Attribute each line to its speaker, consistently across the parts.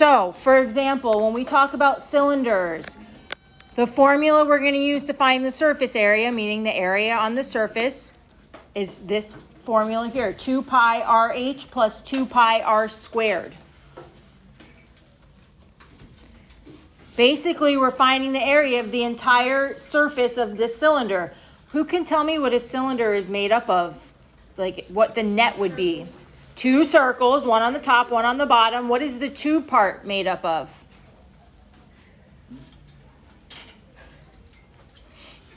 Speaker 1: So, for example, when we talk about cylinders, the formula we're going to use to find the surface area, meaning the area on the surface, is this formula here, 2 pi RH plus 2 pi R squared. Basically, we're finding the area of the entire surface of this cylinder. Who can tell me what a cylinder is made up of? Like, what the net would be? 2 circles, one on the top, one on the bottom. What is the tube part made up of?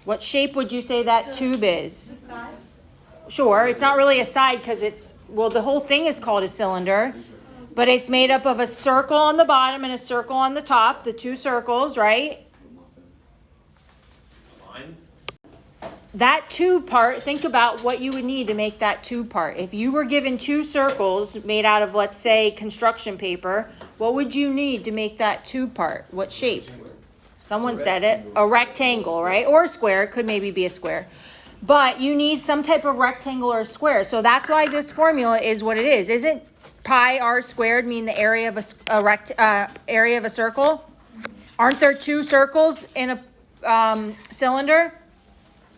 Speaker 1: What shape would you say that tube is? Sure, it's not really a side because it's, well, the whole thing is called a cylinder, but it's made up of a circle on the bottom and a circle on the top, the 2 circles, right? That tube part, think about what you would need to make that tube part. If you were given 2 circles made out of, let's say, construction paper, what would you need to make that tube part? What shape? Someone said it. A rectangle, right? Or a square. It could maybe be a square. But you need some type of rectangle or square. So that's why this formula is what it is. Isn't pi r squared mean the area of area of a circle? Aren't there 2 circles in a cylinder?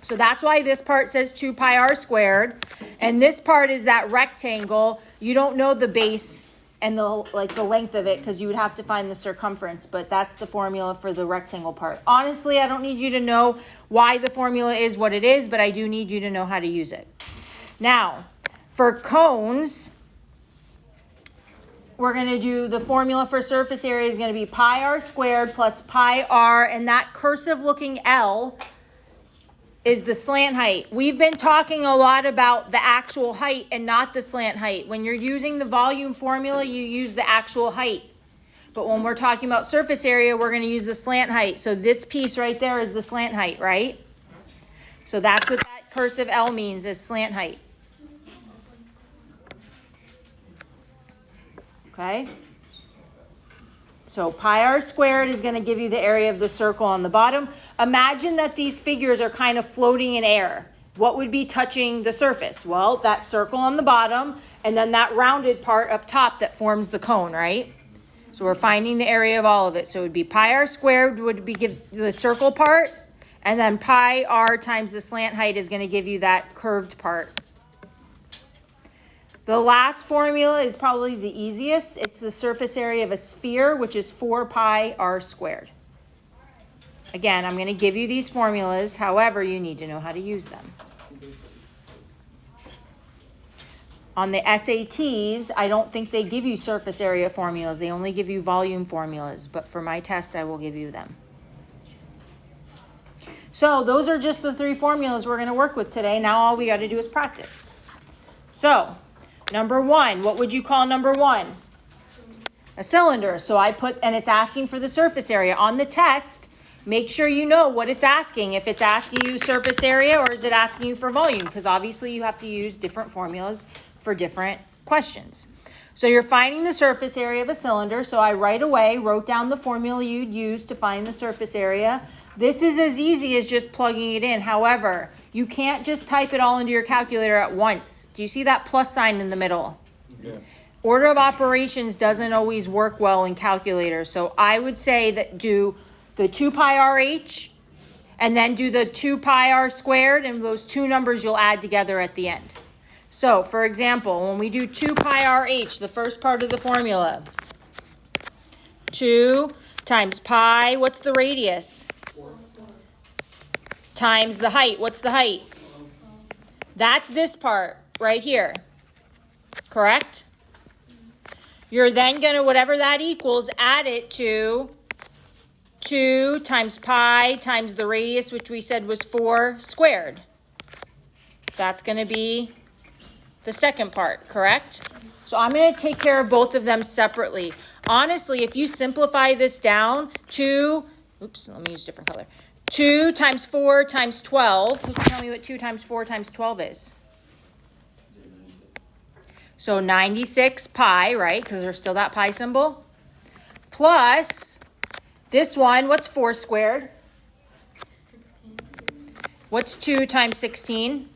Speaker 1: So that's why this part says 2 pi r squared. And this part is that rectangle. You don't know the base and the length of it because you would have to find the circumference, but that's the formula for the rectangle part. Honestly, I don't need you to know why the formula is what it is, but I do need you to know how to use it. Now, for cones, we're going to do the formula for surface area is going to be pi r squared plus pi r, and that cursive looking L is the slant height. We've been talking a lot about the actual height and not the slant height. When you're using the volume formula, you use the actual height. But when we're talking about surface area, we're going to use the slant height. So this piece right there is the slant height, right? So that's what that cursive L means, is slant height. Okay? So pi r squared is going to give you the area of the circle on the bottom. Imagine that these figures are kind of floating in air. What would be touching the surface? Well, that circle on the bottom and then that rounded part up top that forms the cone, right? So we're finding the area of all of it. So it would be pi r squared would be give the circle part, and then pi r times the slant height is going to give you that curved part. The last formula is probably the easiest. It's the surface area of a sphere, which is 4 pi r squared. Again, I'm going to give you these formulas. However, you need to know how to use them. On the SATs, I don't think they give you surface area formulas. They only give you volume formulas. But for my test, I will give you them. So those are just the 3 formulas we're going to work with today. Now all we got to do is practice. So number 1, what would you call number 1? A cylinder. So I put, and it's asking for the surface area. On the test, make sure you know what it's asking. If it's asking you surface area or is it asking you for volume? Because obviously you have to use different formulas for different questions. So you're finding the surface area of a cylinder. So I right away wrote down the formula you'd use to find the surface area. This is as easy as just plugging it in. However, you can't just type it all into your calculator at once. Do you see that plus sign in the middle? Yeah. Order of operations doesn't always work well in calculators. So I would say that do the 2 pi RH and then do the 2 pi r squared, and those 2 numbers you'll add together at the end. So for example, when we do 2 pi RH, the first part of the formula, 2 times pi, what's the radius? Times the height. What's the height? That's this part right here. Correct? You're then going to, whatever that equals, add it to 2 times pi times the radius, which we said was 4 squared. That's going to be the second part, correct? So I'm going to take care of both of them separately. Honestly, if you simplify this down to, let me use a different color. 2 times 4 times 12. Who can tell me what 2 times 4 times 12 is? So 96 pi, right? Because there's still that pi symbol. Plus this one, what's 4 squared? What's 2 times 16?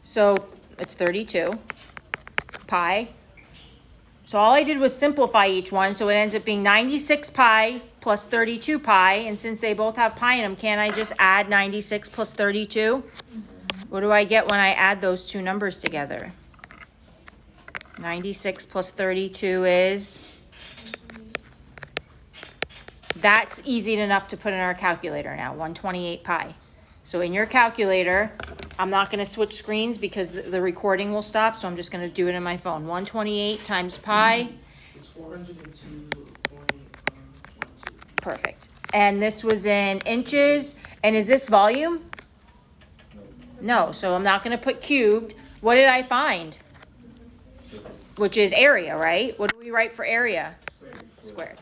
Speaker 1: So it's 32 pi. So all I did was simplify each one, so it ends up being 96 pi plus 32 pi, and since they both have pi in them, can't I just add 96 plus 32? What do I get when I add those two numbers together? 96 plus 32 is... That's easy enough to put in our calculator now, 128 pi. So in your calculator, I'm not going to switch screens because the recording will stop, so I'm just going to do it in my phone. 128 times pi.
Speaker 2: It's 402.12.
Speaker 1: Perfect. And this was in inches. And is this volume? No, so I'm not going to put cubed. What did I find? Which is area, right? What do we write for area? Squared.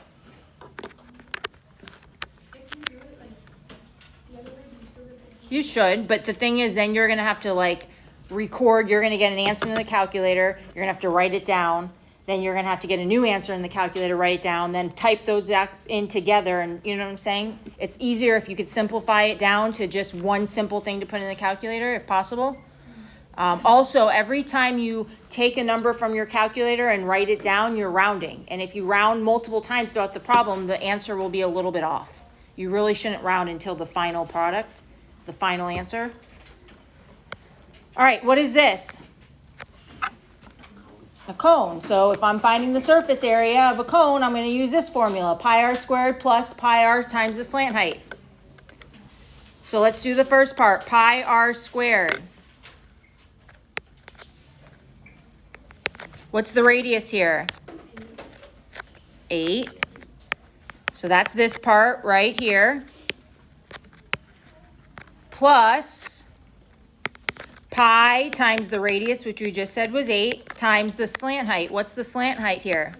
Speaker 1: You should, but the thing is, then you're going to have to like record, you're going to get an answer in the calculator, you're going to have to write it down, then you're going to have to get a new answer in the calculator, write it down, then type those in together, and you know what I'm saying? It's easier if you could simplify it down to just one simple thing to put in the calculator, if possible. Also, every time you take a number from your calculator and write it down, you're rounding. And if you round multiple times throughout the problem, the answer will be a little bit off. You really shouldn't round until the final product. The final answer. All right, what is this? A cone. So if I'm finding the surface area of a cone, I'm going to use this formula. Pi r squared plus pi r times the slant height. So let's do the first part. Pi r squared. What's the radius here? 8. So that's this part right here. Plus pi times the radius, which we just said was 8, times the slant height. What's the slant height here?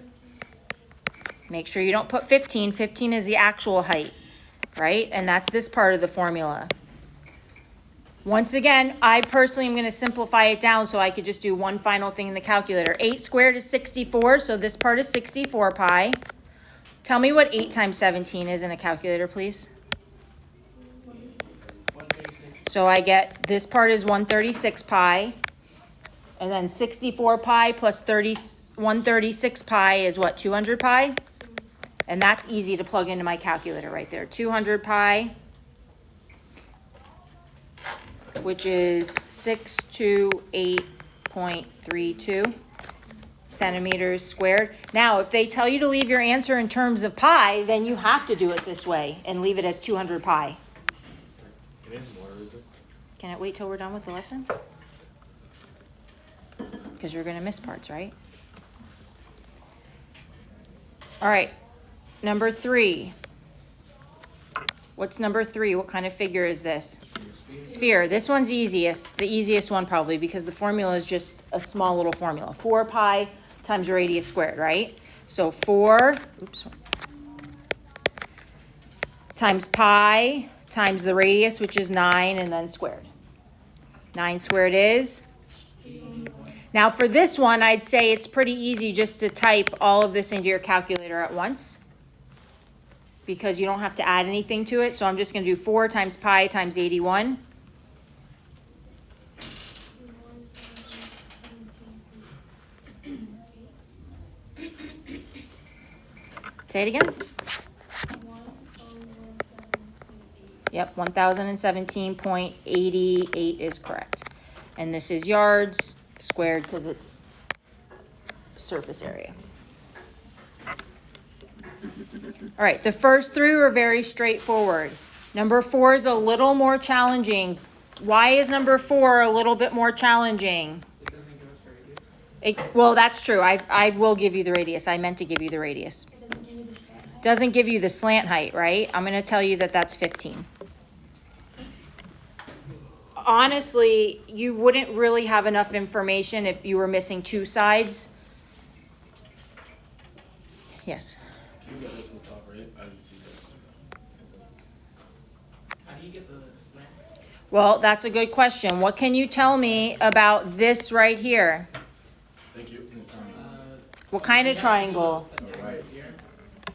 Speaker 1: Make sure you don't put 15. 15 is the actual height, right? And that's this part of the formula. Once again, I personally am going to simplify it down so I could just do one final thing in the calculator. 8 squared is 64, so this part is 64 pi. Tell me what 8 times 17 is in a calculator, please. So I get, this part is 136 pi, and then 64 pi plus 136 pi is what, 200 pi? And that's easy to plug into my calculator right there. 200 pi, which is 628.32 centimeters squared. Now, if they tell you to leave your answer in terms of pi, then you have to do it this way and leave it as 200 pi. Can it wait till we're done with the lesson? Because you're going to miss parts, right? All right, number 3. What's number 3? What kind of figure is this? Sphere. This one's the easiest one probably, because the formula is just a small little formula. 4 pi times radius squared, right? So 4 times pi times the radius, which is 9, and then squared. 9 squared is? Now for this one, I'd say it's pretty easy just to type all of this into your calculator at once, because you don't have to add anything to it. So I'm just going to do 4 times pi times 81. Say it again. Yep, 1017.88 is correct. And this is yards squared because it's surface area. All right, the first 3 were very straightforward. Number 4 is a little more challenging. Why is number 4 a little bit more challenging?
Speaker 2: It doesn't give us the radius.
Speaker 1: Well, that's true. I will give you the radius. I meant to give you the radius. Doesn't give you the slant height, right? I'm going to tell you that that's 15. Honestly, you wouldn't really have enough information if you were missing 2 sides. Yes.
Speaker 3: You got it to the top, right? I didn't see that.
Speaker 2: How do you get the slant?
Speaker 1: Well, that's a good question. What can you tell me about this right here?
Speaker 3: Thank you.
Speaker 1: What kind of triangle?
Speaker 3: Right.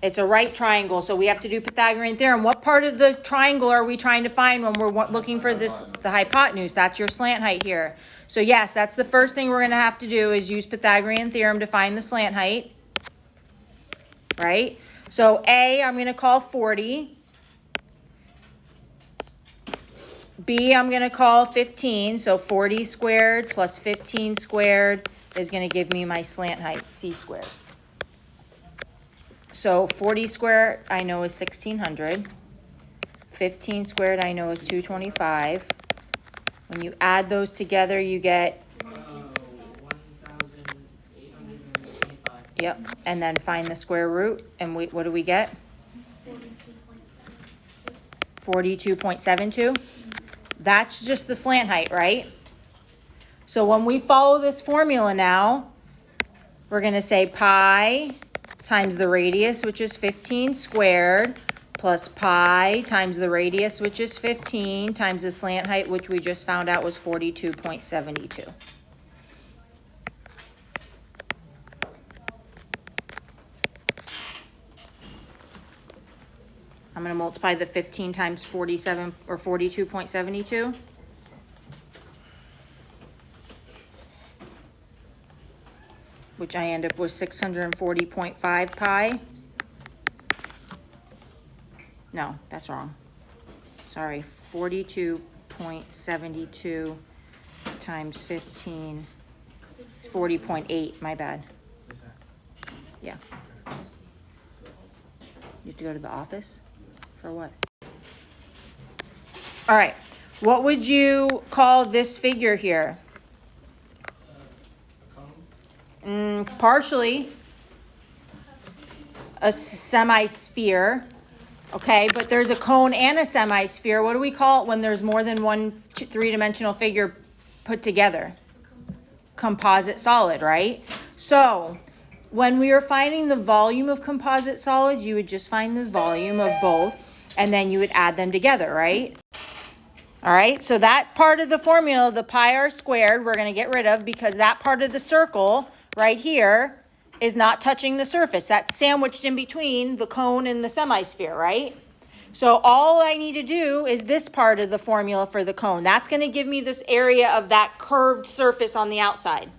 Speaker 1: It's a right triangle, so we have to do Pythagorean theorem. What part of the triangle are we trying to find when we're looking for this, the hypotenuse? That's your slant height here. So yes, that's the first thing we're going to have to do is use Pythagorean theorem to find the slant height. right? So A, I'm gonna call 40. B, I'm gonna call 15, so 40 squared plus 15 squared is gonna give me my slant height, C squared. So 40 squared I know is 1600. 15 squared I know is 225. When you add those together, you get,
Speaker 2: 1,825.
Speaker 1: yep, and then find the square root, and what do we get? 42.72. That's just the slant height, right? So when we follow this formula now, we're gonna say pi times the radius, which is 15 squared, plus pi times the radius, which is 15, times the slant height, which we just found out was 42.72. I'm gonna multiply the 15 times 47, or 42.72. Which I end up with 640.5 pi. No, that's wrong. Sorry, 42.72 times 15, 40.8, my bad. Yeah. You have to go to the office? For what? All right, what would you call this figure here?
Speaker 2: A cone?
Speaker 1: Partially a semi-sphere, okay, but there's a cone and a semi-sphere. What do we call it when there's more than one three-dimensional figure put together? Composite solid, right? So when we are finding the volume of composite solids, you would just find the volume of both, and then you would add them together, right? All right, so that part of the formula, the pi r squared, we're going to get rid of because that part of the circle right here is not touching the surface. That's sandwiched in between the cone and the semi-sphere, right? So all I need to do is this part of the formula for the cone. That's going to give me this area of that curved surface on the outside.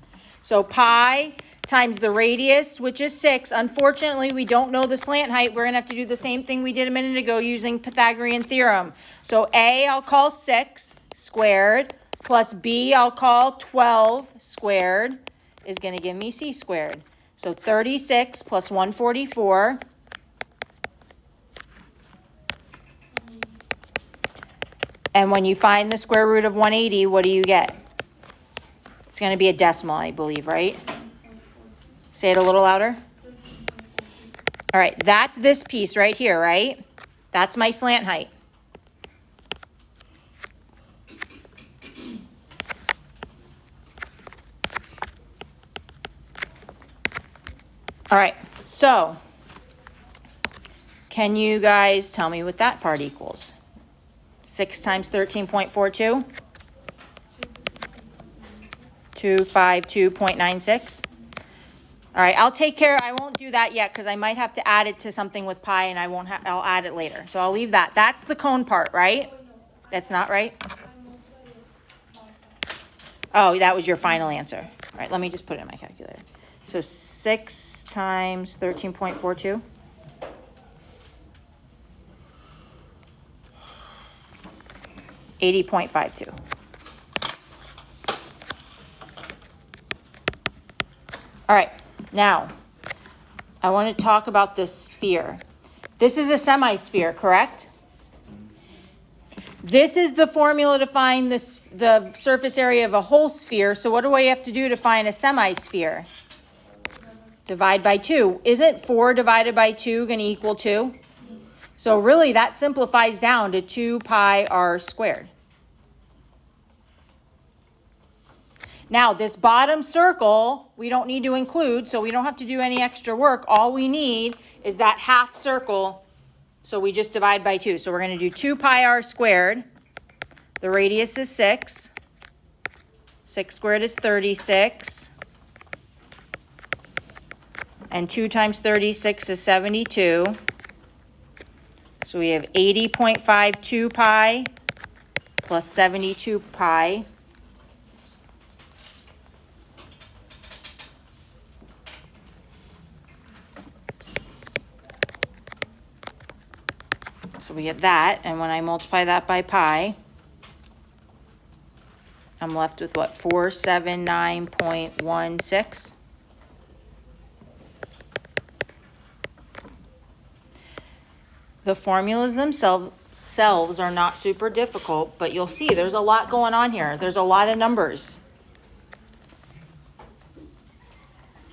Speaker 1: So pi times the radius, which is 6. Unfortunately, we don't know the slant height. We're going to have to do the same thing we did a minute ago using Pythagorean theorem. So A, I'll call 6 squared, plus B, I'll call 12 squared, is going to give me C squared. So 36 plus 144. And when you find the square root of 180, what do you get? It's going to be a decimal, I believe, right? Say it a little louder. All right, that's this piece right here, right? That's my slant height. All right, so can you guys tell me what that part equals? 6 times 13.42? 252.96? All right, I'll take care, I won't do that yet because I might have to add it to something with pi and I'll add it later. So I'll leave that. That's the cone part, right? That's not right? Oh, that was your final answer. All right, let me just put it in my calculator. So 6 times 13.42? $80.52. All right, now I want to talk about this sphere. This is a semi-sphere, correct? This is the formula to find the surface area of a whole sphere. So what do I have to do to find a semi-sphere? Divide by 2. Isn't 4 divided by 2 going to equal 2? So really that simplifies down to 2 pi r squared. Now this bottom circle, we don't need to include, so we don't have to do any extra work. All we need is that half circle, so we just divide by 2. So we're going to do 2 pi r squared. The radius is 6. 6 squared is 36. And 2 times 36 is 72. So we have 80.52 pi plus 72 pi. So we get that, and when I multiply that by pi, I'm left with what, 479.16? The formulas themselves are not super difficult, but you'll see there's a lot going on here. There's a lot of numbers.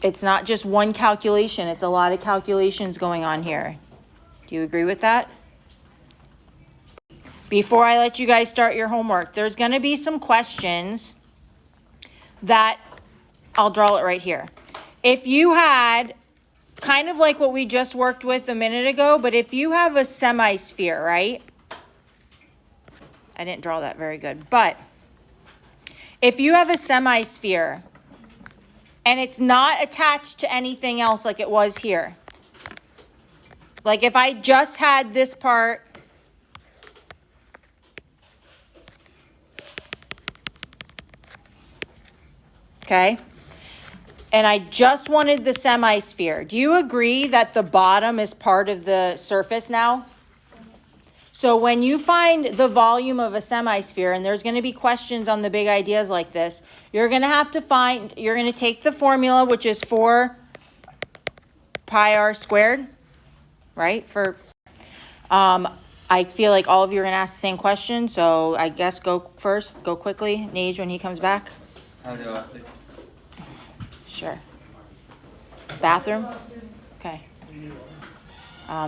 Speaker 1: It's not just one calculation, it's a lot of calculations going on here. Do you agree with that? Before I let you guys start your homework, there's going to be some questions that I'll draw it right here. If you had kind of like what we just worked with a minute ago, but if you have a semi-sphere, right? I didn't draw that very good, but if you have a semi-sphere and it's not attached to anything else like it was here, like if I just had this part okay, and I just wanted the semi-sphere. Do you agree that the bottom is part of the surface now? So when you find the volume of a semi-sphere, and there's going to be questions on the big ideas like this, you're going to have to find, you're going to take the formula, which is 4 pi r squared, right? I feel like all of you are going to ask the same question, so I guess go first, go quickly. Nage, when he comes back.
Speaker 4: How do I think?
Speaker 1: Sure. Bathroom? Okay.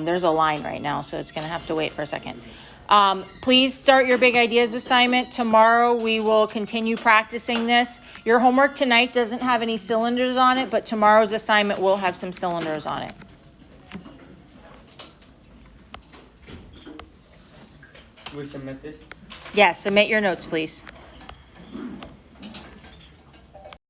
Speaker 1: There's a line right now, so it's going to have to wait for a second. Please start your big ideas assignment. Tomorrow we will continue practicing this. Your homework tonight doesn't have any cylinders on it, but tomorrow's assignment will have some cylinders on it.
Speaker 4: We submit this?
Speaker 1: Yeah, submit your notes, please.